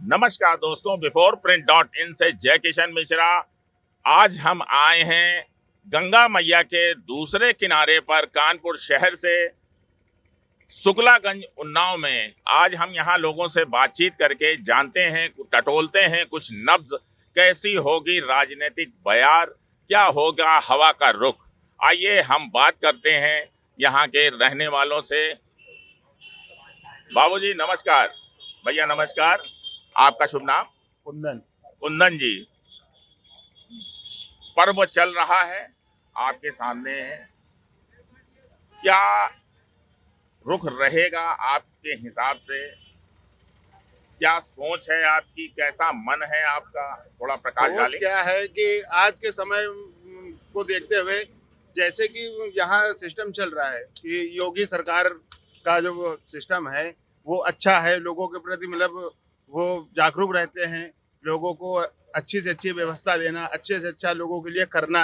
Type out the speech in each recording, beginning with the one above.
नमस्कार दोस्तों, before print dot in से जय किशन मिश्रा। आज हम आए हैं गंगा मैया के दूसरे किनारे पर कानपुर शहर से शुक्लागंज उन्नाव में। आज हम यहाँ लोगों से बातचीत करके जानते हैं, टटोलते हैं कुछ नब्ज, कैसी होगी राजनीतिक बयार, क्या होगा हवा का रुख। आइए हम बात करते हैं यहाँ के रहने वालों से। बाबूजी नमस्कार। भैया नमस्कार। आपका शुभ नाम? कुंदन। कुंदन जी। पर्व चल रहा है, आपके सामने है, क्या रुख रहेगा आपके हिसाब से? क्या सोच है आपकी, कैसा मन है आपका? थोड़ा प्रकाश सोच डालें। क्या है कि आज के समय को देखते हुए, जैसे कि यहाँ सिस्टम चल रहा है कि योगी सरकार का जो सिस्टम है वो अच्छा है, लोगों के प्रति मतलब वो जागरूक रहते हैं, लोगों को अच्छी से अच्छी व्यवस्था देना, अच्छे से अच्छा लोगों के लिए करना,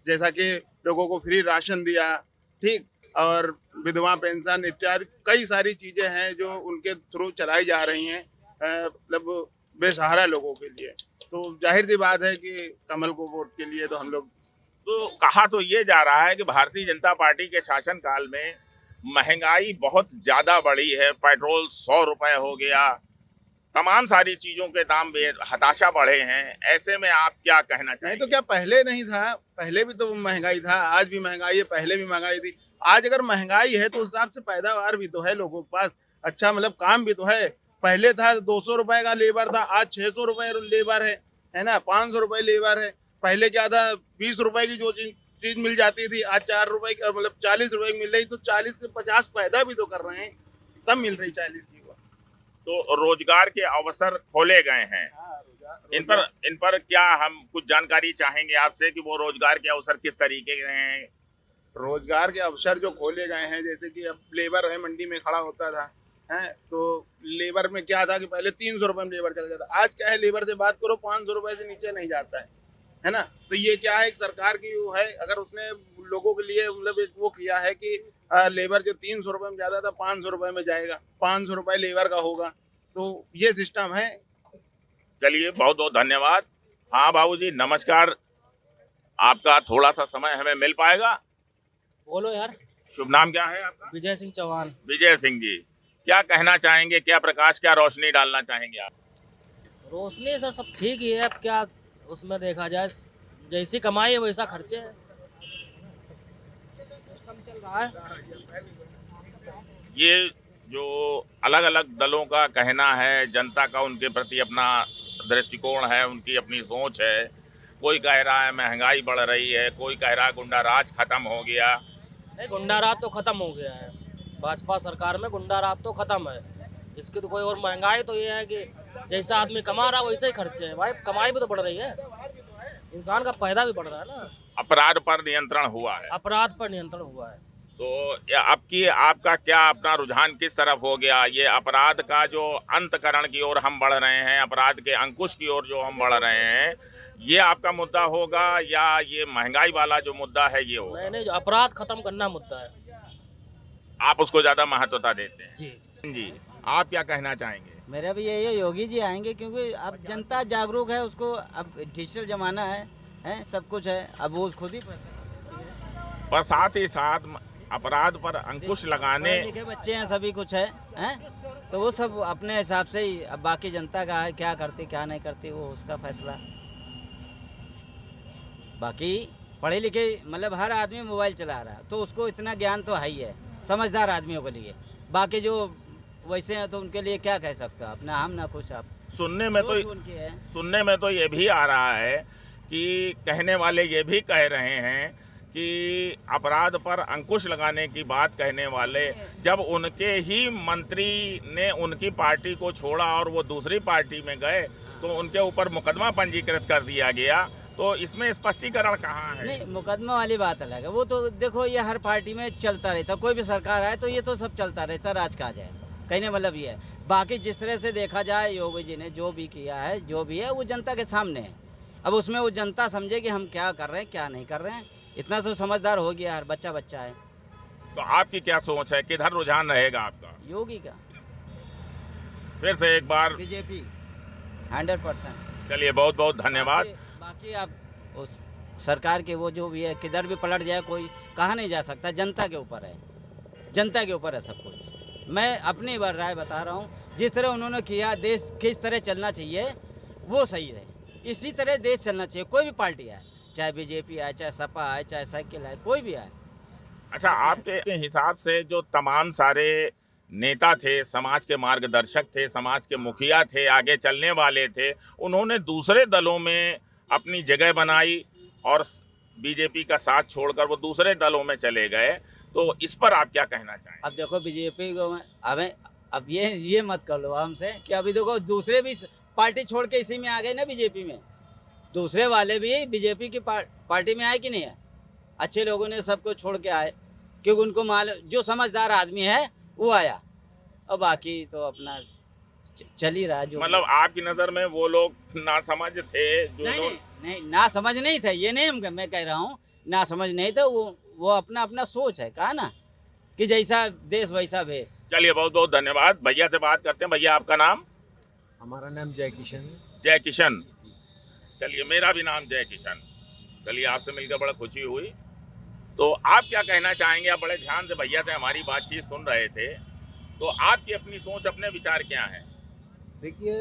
जैसा कि लोगों को फ्री राशन दिया, ठीक, और विधवा पेंशन इत्यादि कई सारी चीजें हैं जो उनके थ्रू चलाई जा रही हैं, मतलब बेसहारा लोगों के लिए। तो जाहिर सी बात है कि कमल को वोट के लिए तो हम लोग। तो कहा तो ये जा रहा है कि भारतीय जनता पार्टी के शासनकाल में महंगाई बहुत ज्यादा बढ़ी है, पेट्रोल 100 रुपए हो गया, तमाम सारी चीजों के दाम हताशा बढ़े हैं। ऐसे में आप क्या कहना नहीं चाहेंगे? तो क्या पहले नहीं था? पहले भी तो महंगाई था, आज भी महंगाई है, पहले भी महंगाई थी। आज अगर महंगाई है तो उस हिसाब से पैदावार भी तो है लोगों के पास, अच्छा मतलब काम भी तो है। पहले था 200 रुपए का लेबर था, आज 600 रुपए लेबर है ना, 500 रुपए लेबर है। पहले क्या था, 20 रुपए की जो चीज मिल जाती थी आज 4 रुपए की, मतलब 40 रुपए की मिल रही, तो 40 से 50 पैदा भी तो कर रहे हैं, तब मिल रही 40 की। तो रोजगार के अवसर खोले गए हैं। इन पर क्या हम कुछ जानकारी चाहेंगे आपसे कि वो रोजगार के अवसर किस तरीके के हैं? रोजगार के अवसर जो खोले गए हैं, जैसे कि अब लेबर है मंडी में खड़ा होता था, है तो लेबर में क्या था कि पहले 300 रुपए में लेबर चला जाता, आज क्या है लेबर से बात करो 500 रुपए से नीचे नहीं जाता है ना। तो ये क्या है, एक सरकार की वो है, अगर उसने लोगों के लिए मतलब एक वो किया है कि लेबर जो 300 रुपए में जाता था 500 रुपए में जाएगा, 500 रुपए लेबर का होगा, तो ये सिस्टम है। चलिए, बहुत बहुत धन्यवाद। हाँ बाबूजी नमस्कार। आपका थोड़ा सा समय हमें मिल पाएगा? बोलो यार। शुभ नाम क्या है आपका? विजय सिंह चौहान। विजय सिंह जी, क्या कहना चाहेंगे, क्या प्रकाश, क्या रोशनी डालना चाहेंगे आप? रोशनी सर सब ठीक ही है, अब क्या उसमें देखा जाए, जैसी कमाई है वैसा खर्चे है, सिस्टम चल रहा है। ये जो अलग अलग दलों का कहना है, जनता का उनके प्रति अपना दृष्टिकोण है, उनकी अपनी सोच है। कोई कह रहा है महंगाई बढ़ रही है, कोई कह रहा है गुंडा राज खत्म हो गया। नहीं, गुंडा राज तो खत्म हो गया है, भाजपा सरकार में गुंडा राज तो खत्म है। इसकी तो कोई और महंगाई तो ये है कि जैसा आदमी कमा रहा वैसे ही खर्चे हैं भाई, कमाई भी तो बढ़ रही है, इंसान का पैदा भी बढ़ रहा है ना। अपराध पर नियंत्रण हुआ है। अपराध पर नियंत्रण हुआ है। तो आपका क्या अपना रुझान किस तरफ हो गया? ये अपराध का जो अंतकरण की ओर हम बढ़ रहे हैं, अपराध के अंकुश की ओर जो हम बढ़ रहे हैं, ये आपका मुद्दा होगा या ये महंगाई वाला जो मुद्दा है ये होगा? मैंने जो अपराध खत्म करना मुद्दा है। आप उसको ज्यादा महत्वता देते हैं? जी जी, आप क्या कहना चाहेंगे? मेरा भी यही है, योगी जी आएंगे, क्योंकि अब जनता जागरूक है, उसको अब डिजिटल जमाना है सब कुछ है, अब वो खुद ही और साथ ही साथ अपराध पर अंकुश लगाने। पढ़े लिखे बच्चे हैं, सभी कुछ है तो वो सब अपने हिसाब से ही, अब बाकी जनता का है क्या करती क्या नहीं करती वो उसका फैसला। बाकी पढ़े लिखे मतलब हर आदमी मोबाइल चला रहा है तो उसको इतना ज्ञान तो है ही है, समझदार आदमियों के लिए। बाकी जो वैसे हैं तो उनके लिए क्या कह सकते हो, अपना हम ना कुछ। आप सुनने में तो उनकी है। सुनने में तो ये भी आ रहा है कि कहने वाले ये भी कह रहे हैं कि अपराध पर अंकुश लगाने की बात कहने वाले, जब उनके ही मंत्री ने उनकी पार्टी को छोड़ा और वो दूसरी पार्टी में गए तो उनके ऊपर मुकदमा पंजीकृत कर दिया गया, तो इसमें स्पष्टीकरण कहाँ है? नहीं, मुकदमा वाली बात अलग है, वो तो देखो ये हर पार्टी में चलता रहता, कोई भी सरकार आए तो ये तो सब चलता रहता, राज काज है, कहने मतलब ये है। बाकी जिस तरह से देखा जाए योगी जी ने जो भी किया है, जो भी है वो जनता के सामने है। अब उसमें वो जनता समझे कि हम क्या कर रहे हैं क्या नहीं कर रहे हैं, इतना तो समझदार हो गया, हर बच्चा बच्चा है। तो आपकी क्या सोच है, किधर रुझान रहेगा आपका? योगी का। फिर से एक बार बीजेपी। 100%। चलिए बहुत बहुत धन्यवाद। बाकी आप उस सरकार के वो जो भी है किधर भी पलट जाए कोई कहा नहीं जा सकता, जनता के ऊपर है, जनता के ऊपर है सब कुछ। मैं अपनी बार राय बता रहा हूँ, जिस तरह उन्होंने किया देश किस तरह चलना चाहिए वो सही है, इसी तरह देश चलना चाहिए। कोई भी पार्टी आए, चाहे बीजेपी आए, चाहे सपा आए, चाहे साइकिल आए, कोई भी आए। अच्छा, आपके हिसाब से जो तमाम सारे नेता थे, समाज के मार्गदर्शक थे, समाज के मुखिया थे, आगे चलने वाले थे, उन्होंने दूसरे दलों में अपनी जगह बनाई और बीजेपी का साथ छोड़कर वो दूसरे दलों में चले गए, तो इस पर आप क्या कहना चाहें? अब देखो बीजेपी को हमें अब ये मत कर लो हमसे कि अभी देखो दूसरे भी पार्टी छोड़ के इसी में आ गए ना बीजेपी में, दूसरे वाले भी बीजेपी की पार्टी में आए कि नहीं है। अच्छे लोगों ने सबको छोड़ के आए क्योंकि उनको मालूम, जो समझदार आदमी है वो आया, और बाकी तो अपना चल ही रहा जो। मतलब आपकी नज़र में वो लोग नासमझ थे जो नहीं ना समझ नहीं थे, ये नहीं मैं कह रहा हूँ ना समझ नहीं था, वो अपना अपना सोच है, कहा ना कि जैसा देश वैसा भेष। चलिए बहुत बहुत धन्यवाद। भैया से बात करते हैं। भैया आपका नाम? हमारा नाम जय किशन है। जय किशन। चलिए मेरा भी नाम जय किशन। चलिए आपसे मिलकर बड़ा खुशी हुई। तो आप क्या कहना चाहेंगे? आप बड़े ध्यान से भैया से हमारी बातचीत सुन रहे थे, तो आपकी अपनी सोच, अपने विचार क्या हैं? देखिए,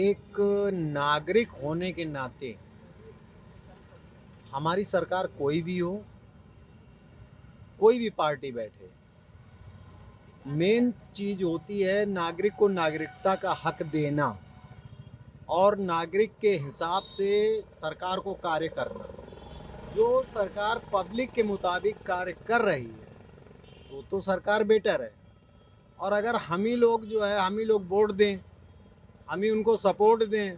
एक नागरिक होने के नाते हमारी सरकार कोई भी हो, कोई भी पार्टी बैठे, मेन चीज़ होती है नागरिक को नागरिकता का हक देना और नागरिक के हिसाब से सरकार को कार्य करना। जो सरकार पब्लिक के मुताबिक कार्य कर रही है तो सरकार बेटर है, और अगर हम ही लोग जो है हम ही लोग वोट दें, हम ही उनको सपोर्ट दें,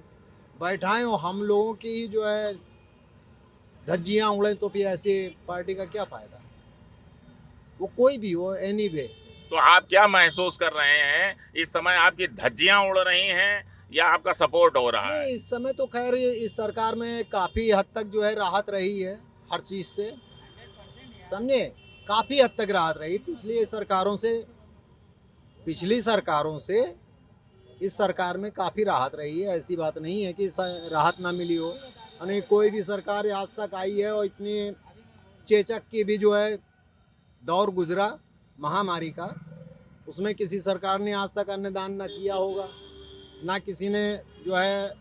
बैठाएं और हम लोगों की ही जो है धज्जियाँ उड़ें, तो फिर ऐसे पार्टी का क्या फ़ायदा? वो कोई भी हो, एनीवे। तो आप क्या महसूस कर रहे हैं इस समय? आपकी धज्जियां उड़ रही हैं या आपका सपोर्ट हो रहा है? नहीं, इस समय तो खैर इस सरकार में काफ़ी हद तक जो है राहत रही है हर चीज़ से, समझे, काफ़ी हद तक राहत रही पिछली सरकारों से इस सरकार में काफ़ी राहत रही है। ऐसी बात नहीं है कि राहत ना मिली हो, यानी कोई भी सरकार आज तक आई है और इतनी चेचक की भी जो है दौर गुजरा महामारी का, उसमें किसी सरकार ने आज तक अन्नदान ना किया होगा, ना किसी ने जो है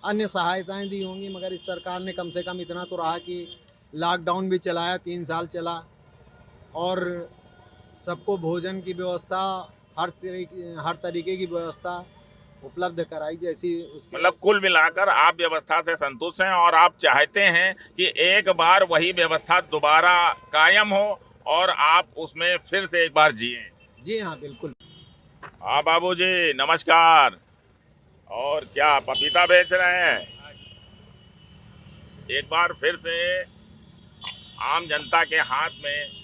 अन्य सहायताएं दी होंगी, मगर इस सरकार ने कम से कम इतना तो रहा कि लॉकडाउन भी चलाया, 3 साल चला, और सबको भोजन की व्यवस्था, हर तरीके की व्यवस्था उपलब्ध कराई जैसी उसकी। मतलब कुल मिलाकर आप व्यवस्था से संतुष्ट हैं और आप चाहते हैं कि एक बार वही व्यवस्था दोबारा कायम हो और आप उसमें फिर से एक बार जिएं। जी हाँ, बिल्कुल। हाँ बाबूजी नमस्कार। और क्या पपीता बेच रहे हैं? एक बार फिर से आम जनता के हाथ में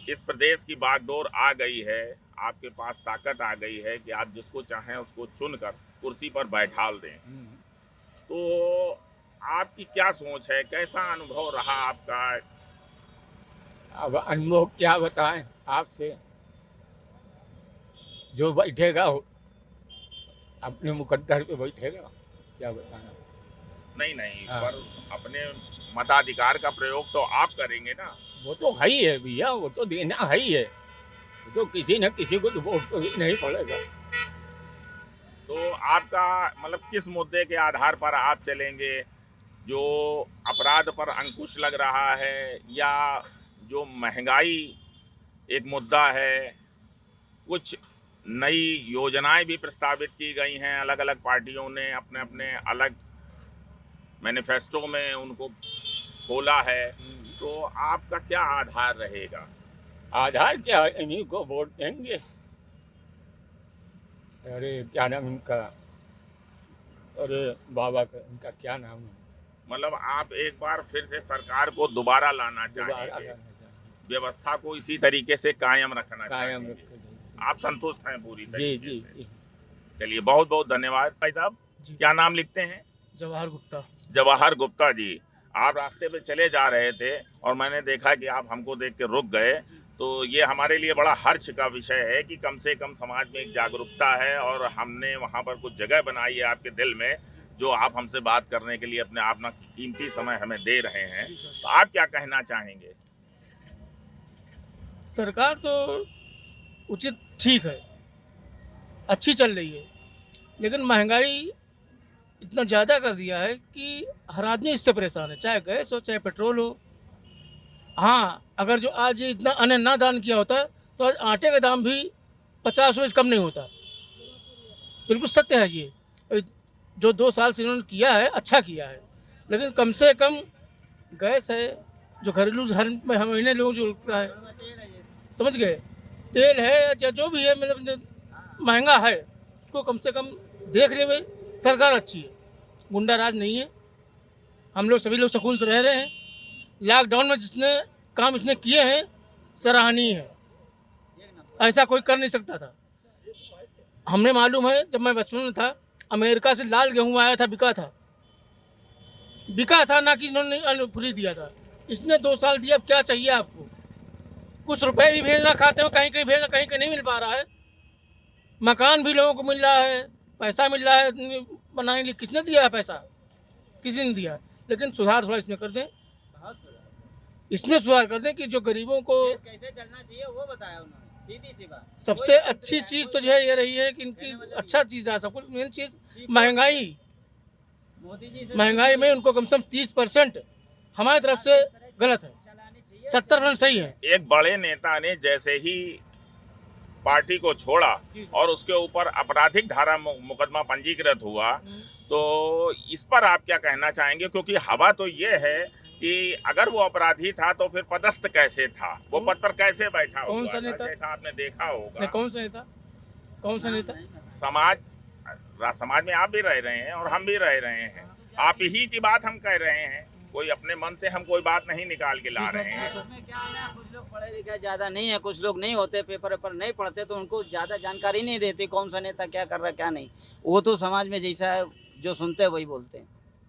इस प्रदेश की बागडोर आ गई है। आपके पास ताकत आ गई है कि आप जिसको चाहें उसको चुनकर कुर्सी पर बैठाल दें। तो आपकी क्या सोच है? कैसा अनुभव रहा आपका? अब अनुभव क्या बताएं आपसे, जो बैठेगा अपने मुकद्दर पे बैठेगा, क्या बताना। नहीं हाँ। पर अपने मताधिकार का प्रयोग तो आप करेंगे ना? वो तो है ही है भैया, वो तो देना है ही है, वो तो किसी न किसी को तो वोट तो देना ही पड़ेगा। तो आपका मतलब किस मुद्दे के आधार पर आप चलेंगे? जो अपराध पर अंकुश लग रहा है, या जो महंगाई एक मुद्दा है, कुछ नई योजनाएं भी प्रस्तावित की गई हैं, अलग अलग पार्टियों ने अपने अपने अलग मैनिफेस्टो में उनको खोला है, तो आपका क्या आधार रहेगा? आधार क्या है, इन्हीं को वोट देंगे। अरे क्या नाम इनका, अरे बाबा का, इनका क्या नाम है? मतलब आप एक बार फिर से सरकार को दोबारा लाना दोबारा चाहेंगे, लाना चाहिए। व्यवस्था को इसी तरीके से कायम रखना कायम चाहेंगे। रखे। आप संतुष्ट हैं पूरी जी तरीके जी से? जी। चलिए बहुत बहुत धन्यवाद। भाई साहब जी। क्या नाम लिखते हैं? जवाहर गुप्ता। जवाहर गुप्ता जी, आप रास्ते पे चले जा रहे थे और मैंने देखा कि आप हमको देख के रुक गए, तो ये हमारे लिए बड़ा हर्ष का विषय है कि कम से कम समाज में एक जागरूकता है और हमने वहाँ पर कुछ जगह बनाई है आपके दिल में, जो आप हमसे बात करने के लिए अपने अपना कीमती समय हमें दे रहे हैं। तो आप क्या कहना चाहेंगे? सरकार तो उचित ठीक है, अच्छी चल रही है, लेकिन महंगाई इतना ज़्यादा कर दिया है कि हर आदमी इससे परेशान है, चाहे गैस हो चाहे पेट्रोल हो। हाँ, अगर जो आज ये इतना अन्न ना दान किया होता तो आज आटे का दाम भी 50 रुपये से कम नहीं होता। बिल्कुल सत्य है ये। जो 2 साल से इन्होंने किया है अच्छा किया है, लेकिन कम से कम गैस है जो घरेलू हर महीने लोगों जो लगता है, समझ गए, तेल है या जो भी है, मतलब महंगा है, उसको कम से कम देखने में सरकार अच्छी है, गुंडा राज नहीं है। हम लोग सभी लोग सुकून से रह रहे हैं। लॉकडाउन में जिसने काम इसने किए हैं सराहनीय है, ऐसा कोई कर नहीं सकता था। हमने मालूम है जब मैं बचपन में था, अमेरिका से लाल गेहूं आया था, बिका था ना कि इन्होंने अन्न फ्री दिया था। इसने 2 साल दिया, अब क्या चाहिए आपको? कुछ रुपए भी भेजना खाते हो, कहीं कहीं भेजना, कहीं कहीं नहीं मिल पा रहा है। मकान भी लोगों को मिल रहा है, पैसा मिल रहा है बनाने के लिए। किसने दिया है पैसा? किसी ने दिया। लेकिन सुधार थोड़ा इसमें कर दें, इसमें सुधार कर दें कि जो गरीबों को कैसे चलना चाहिए वो बताया उन्होंने, सीधी सी बात। सबसे अच्छी चीज़ तो जो है ये रही है कि इनकी अच्छा चीज़ रहा। सब कुछ मेन चीज़ महंगाई, मोदी जी से महंगाई में उनको कम से कम 30% हमारी तरफ से गलत है, 70% सही है। एक बड़े नेता ने जैसे ही पार्टी को छोड़ा और उसके ऊपर आपराधिक धारा मुकदमा पंजीकृत हुआ, तो इस पर आप क्या कहना चाहेंगे? क्योंकि हवा तो ये है कि अगर वो अपराधी था तो फिर पदस्थ कैसे था, वो पद पर कैसे बैठा कौन हुआ सा था, नेता? जैसा आपने देखा होगा। नहीं, कौन सा नेता? कौन सा नेता? समाज में आप भी रह रहे हैं और हम भी रह रहे हैं। आप ही की बात हम कह रहे हैं, कोई अपने मन से हम कोई बात नहीं निकाल के ला रहे हैं। उसमें क्या है ना, कुछ लोग पढ़े लिखे ज़्यादा नहीं है, कुछ लोग नहीं होते, पेपर वेपर नहीं पढ़ते, तो उनको ज़्यादा जानकारी नहीं रहती कौन सा नेता क्या कर रहा है क्या नहीं। वो तो समाज में जैसा है जो सुनते हैं वही बोलते हैं,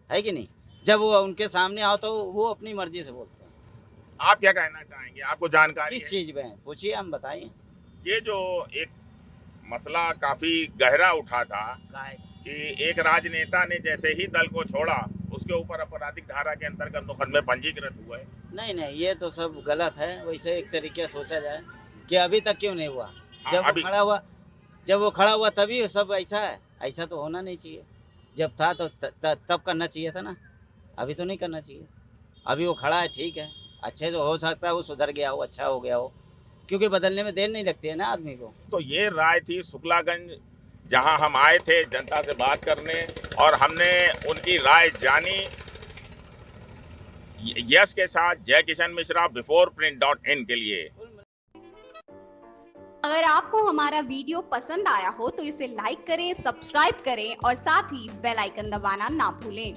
है कि नहीं? जब वो उनके सामने आओ तो वो अपनी मर्जी से बोलते हैं। आप क्या कहना चाहेंगे? आपको जानकारी किस है? चीज़ में पूछिए, हम बताइए। ये जो एक मसला काफी गहरा उठा था कि एक राजनेता ने जैसे ही दल को छोड़ा, उसके ऊपर आपराधिक धारा के अंतर्गत मुकदमे पंजीकृत हुए। नहीं नहीं, ये तो सब गलत है। वैसे एक तरीके से सोचा जाए कि अभी तक क्यों नहीं हुआ? जब वो खड़ा हुआ तभी सब ऐसा है। ऐसा तो होना नहीं चाहिए। जब था तो तब करना चाहिए था ना, अभी तो नहीं करना चाहिए। अभी वो खड़ा है, ठीक है, अच्छे तो हो सकता है वो सुधर गया हो, अच्छा हो गया हो, क्योंकि बदलने में देर नहीं लगती है ना आदमी को। तो ये राय थी शुक्लागंज, जहां हम आए थे जनता से बात करने और हमने उनकी राय जानी। यस के साथ जय किशन मिश्रा, beforeprint.in के लिए। अगर आपको हमारा वीडियो पसंद आया हो तो इसे लाइक करें, सब्सक्राइब करें और साथ ही बेल आइकन दबाना ना भूलें।